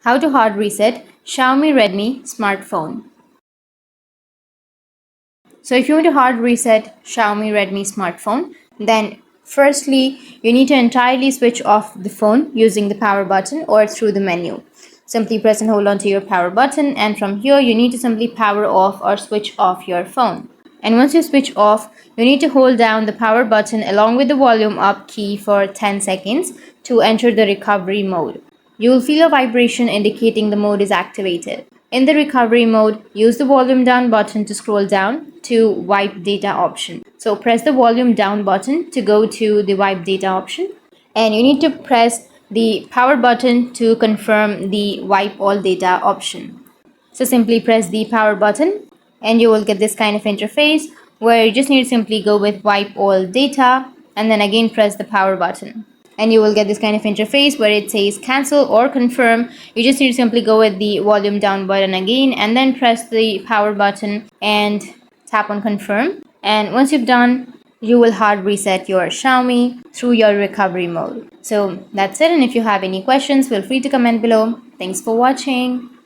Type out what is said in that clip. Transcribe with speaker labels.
Speaker 1: How to hard reset Xiaomi Redmi smartphone. So if you want to hard reset Xiaomi Redmi smartphone, then firstly you need to entirely switch off the phone using the power button or through the menu. Simply press and hold on to your power button, and from here you need to simply power off or switch off your phone. And once you switch off, you need to hold down the power button along with the volume up key for 10 seconds to enter the recovery mode. You will feel a vibration indicating the mode is activated. In the recovery mode, use the volume down button to scroll down to wipe data option. So press the volume down button to go to the wipe data option, and you need to press the power button to confirm the wipe all data option. So simply press the power button and you will get this kind of interface where you just need to simply go with wipe all data and then again press the power button. And you will get this kind of interface where it says cancel or confirm. You just need to simply go with the volume down button again and then press the power button and tap on confirm. And once you've done, you will hard reset your Xiaomi through your recovery mode. So that's it, and if you have any questions, feel free to comment below. Thanks for watching.